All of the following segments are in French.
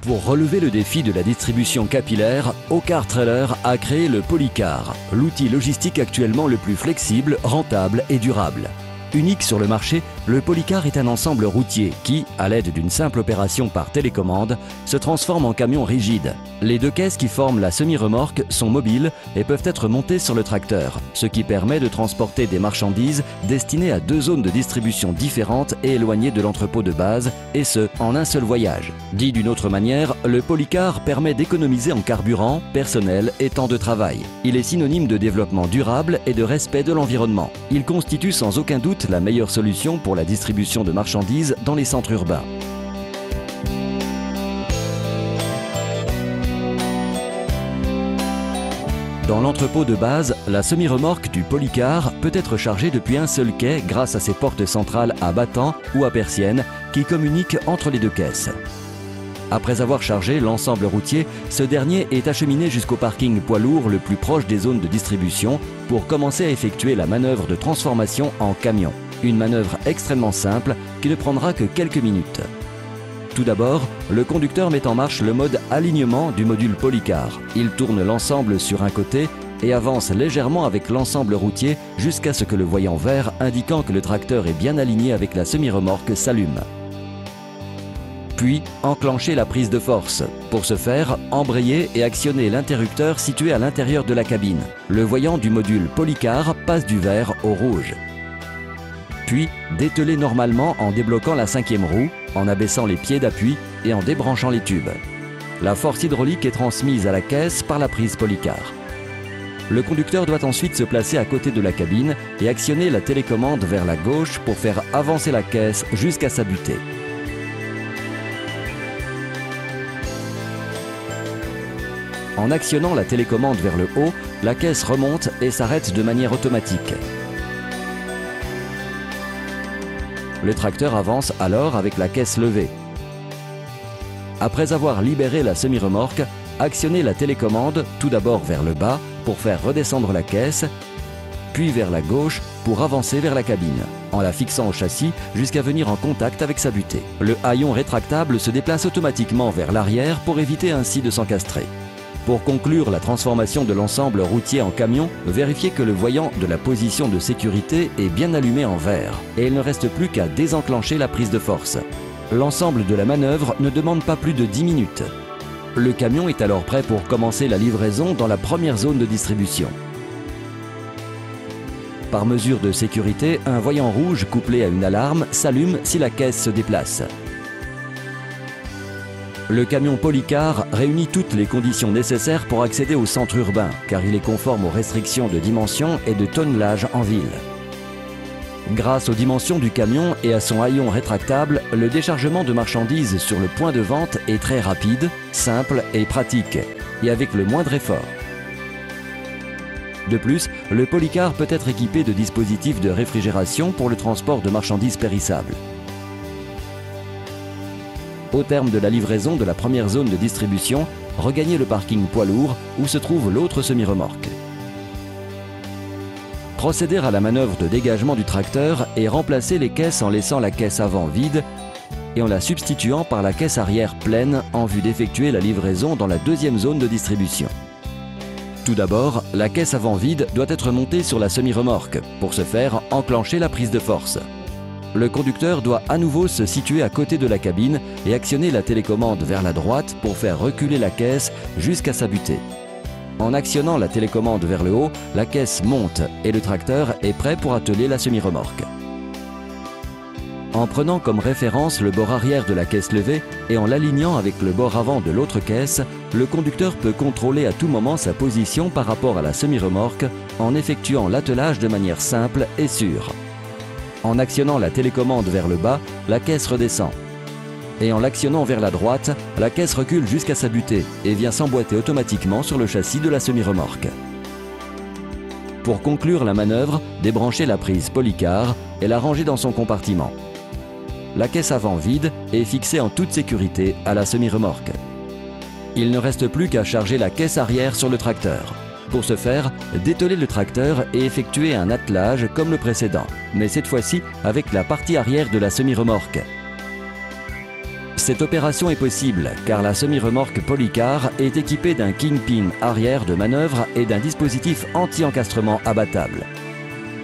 Pour relever le défi de la distribution capillaire, Ocar Trailer a créé le Polycar, l'outil logistique actuellement le plus flexible, rentable et durable. Unique sur le marché, le Polycar est un ensemble routier qui, à l'aide d'une simple opération par télécommande, se transforme en camion rigide. Les deux caisses qui forment la semi-remorque sont mobiles et peuvent être montées sur le tracteur, ce qui permet de transporter des marchandises destinées à deux zones de distribution différentes et éloignées de l'entrepôt de base, et ce, en un seul voyage. Dit d'une autre manière, le Polycar permet d'économiser en carburant, personnel et temps de travail. Il est synonyme de développement durable et de respect de l'environnement. Il constitue sans aucun doute la meilleure solution pour la distribution de marchandises dans les centres urbains. Dans l'entrepôt de base, la semi-remorque du Polycar peut être chargée depuis un seul quai grâce à ses portes centrales à battants ou à persiennes qui communiquent entre les deux caisses. Après avoir chargé l'ensemble routier, ce dernier est acheminé jusqu'au parking poids lourd le plus proche des zones de distribution pour commencer à effectuer la manœuvre de transformation en camion. Une manœuvre extrêmement simple qui ne prendra que quelques minutes. Tout d'abord, le conducteur met en marche le mode alignement du module Polycar. Il tourne l'ensemble sur un côté et avance légèrement avec l'ensemble routier jusqu'à ce que le voyant vert indiquant que le tracteur est bien aligné avec la semi-remorque s'allume. Puis, enclencher la prise de force. Pour ce faire, embrayer et actionner l'interrupteur situé à l'intérieur de la cabine. Le voyant du module Polycar passe du vert au rouge. Puis, dételer normalement en débloquant la cinquième roue, en abaissant les pieds d'appui et en débranchant les tubes. La force hydraulique est transmise à la caisse par la prise Polycar. Le conducteur doit ensuite se placer à côté de la cabine et actionner la télécommande vers la gauche pour faire avancer la caisse jusqu'à sa butée. En actionnant la télécommande vers le haut, la caisse remonte et s'arrête de manière automatique. Le tracteur avance alors avec la caisse levée. Après avoir libéré la semi-remorque, actionnez la télécommande tout d'abord vers le bas pour faire redescendre la caisse, puis vers la gauche pour avancer vers la cabine, en la fixant au châssis jusqu'à venir en contact avec sa butée. Le haillon rétractable se déplace automatiquement vers l'arrière pour éviter ainsi de s'encastrer. Pour conclure la transformation de l'ensemble routier en camion, vérifiez que le voyant de la position de sécurité est bien allumé en vert et il ne reste plus qu'à désenclencher la prise de force. L'ensemble de la manœuvre ne demande pas plus de 10 minutes. Le camion est alors prêt pour commencer la livraison dans la première zone de distribution. Par mesure de sécurité, un voyant rouge couplé à une alarme s'allume si la caisse se déplace. Le camion Polycar réunit toutes les conditions nécessaires pour accéder au centre urbain, car il est conforme aux restrictions de dimension et de tonnelage en ville. Grâce aux dimensions du camion et à son haillon rétractable, le déchargement de marchandises sur le point de vente est très rapide, simple et pratique, et avec le moindre effort. De plus, le Polycar peut être équipé de dispositifs de réfrigération pour le transport de marchandises périssables. Au terme de la livraison de la première zone de distribution, regagnez le parking poids lourd où se trouve l'autre semi-remorque. Procédez à la manœuvre de dégagement du tracteur et remplacez les caisses en laissant la caisse avant vide et en la substituant par la caisse arrière pleine en vue d'effectuer la livraison dans la deuxième zone de distribution. Tout d'abord, la caisse avant vide doit être montée sur la semi-remorque. Pour ce faire, enclenchez la prise de force. Le conducteur doit à nouveau se situer à côté de la cabine et actionner la télécommande vers la droite pour faire reculer la caisse jusqu'à sa butée. En actionnant la télécommande vers le haut, la caisse monte et le tracteur est prêt pour atteler la semi-remorque. En prenant comme référence le bord arrière de la caisse levée et en l'alignant avec le bord avant de l'autre caisse, le conducteur peut contrôler à tout moment sa position par rapport à la semi-remorque en effectuant l'attelage de manière simple et sûre. En actionnant la télécommande vers le bas, la caisse redescend. Et en l'actionnant vers la droite, la caisse recule jusqu'à sa butée et vient s'emboîter automatiquement sur le châssis de la semi-remorque. Pour conclure la manœuvre, débranchez la prise Polycar et la rangez dans son compartiment. La caisse avant vide est fixée en toute sécurité à la semi-remorque. Il ne reste plus qu'à charger la caisse arrière sur le tracteur. Pour ce faire, dételez le tracteur et effectuez un attelage comme le précédent, mais cette fois-ci avec la partie arrière de la semi-remorque. Cette opération est possible car la semi-remorque Polycar est équipée d'un kingpin arrière de manœuvre et d'un dispositif anti-encastrement abattable.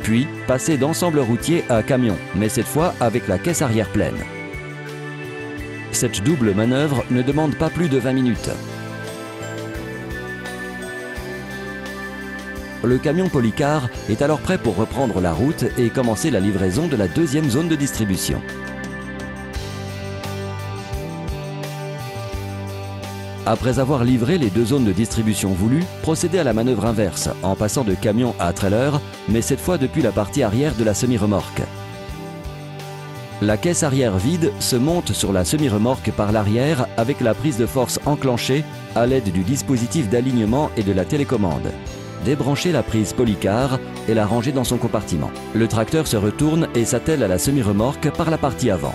Puis, passer d'ensemble routier à camion, mais cette fois avec la caisse arrière pleine. Cette double manœuvre ne demande pas plus de 20 minutes. Le camion Polycar est alors prêt pour reprendre la route et commencer la livraison de la deuxième zone de distribution. Après avoir livré les deux zones de distribution voulues, procédez à la manœuvre inverse, en passant de camion à trailer, mais cette fois depuis la partie arrière de la semi-remorque. La caisse arrière vide se monte sur la semi-remorque par l'arrière avec la prise de force enclenchée à l'aide du dispositif d'alignement et de la télécommande. Débranchez la prise Polycar et la rangez dans son compartiment. Le tracteur se retourne et s'attelle à la semi-remorque par la partie avant.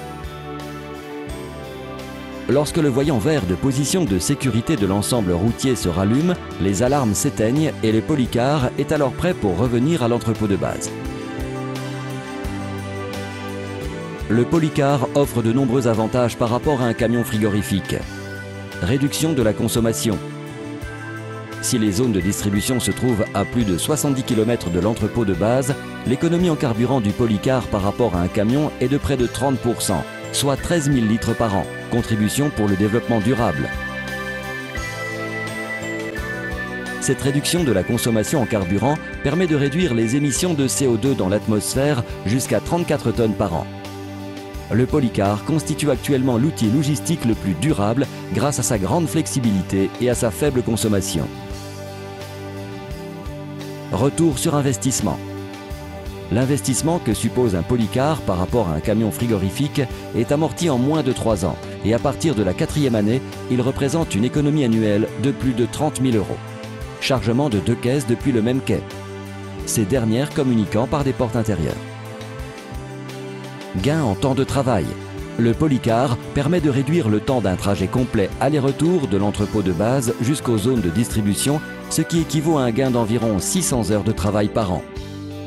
Lorsque le voyant vert de position de sécurité de l'ensemble routier se rallume, les alarmes s'éteignent et le Polycar est alors prêt pour revenir à l'entrepôt de base. Le Polycar offre de nombreux avantages par rapport à un camion frigorifique. Réduction de la consommation. Si les zones de distribution se trouvent à plus de 70 km de l'entrepôt de base, l'économie en carburant du Polycar par rapport à un camion est de près de 30%, soit 13 000 litres par an. Contribution pour le développement durable. Cette réduction de la consommation en carburant permet de réduire les émissions de CO2 dans l'atmosphère jusqu'à 34 tonnes par an. Le Polycar constitue actuellement l'outil logistique le plus durable grâce à sa grande flexibilité et à sa faible consommation. Retour sur investissement. L'investissement que suppose un Polycar par rapport à un camion frigorifique est amorti en moins de 3 ans et à partir de la 4e année, il représente une économie annuelle de plus de 30 000 €. Chargement de 2 caisses depuis le même quai. Ces dernières communiquant par des portes intérieures. Gain en temps de travail. Le Polycar permet de réduire le temps d'un trajet complet aller-retour de l'entrepôt de base jusqu'aux zones de distribution, ce qui équivaut à un gain d'environ 600 heures de travail par an.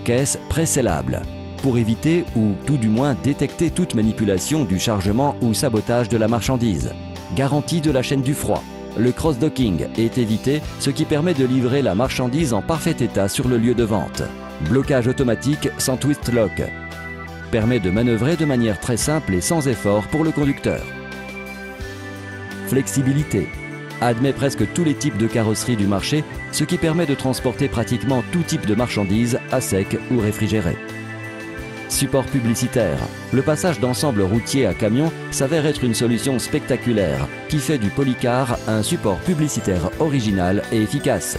Caisse pré-scellable, pour éviter ou tout du moins détecter toute manipulation du chargement ou sabotage de la marchandise. Garantie de la chaîne du froid. Le cross-docking est évité, ce qui permet de livrer la marchandise en parfait état sur le lieu de vente. Blocage automatique sans twist lock. Permet de manœuvrer de manière très simple et sans effort pour le conducteur. Flexibilité. Admet presque tous les types de carrosserie du marché, ce qui permet de transporter pratiquement tout type de marchandises à sec ou réfrigérées. Support publicitaire. Le passage d'ensemble routier à camion s'avère être une solution spectaculaire qui fait du Polycar un support publicitaire original et efficace.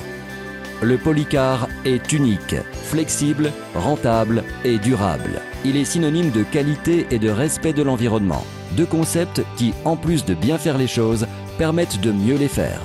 Le Polycar est unique, flexible, rentable et durable. Il est synonyme de qualité et de respect de l'environnement. Deux concepts qui, en plus de bien faire les choses, permettent de mieux les faire.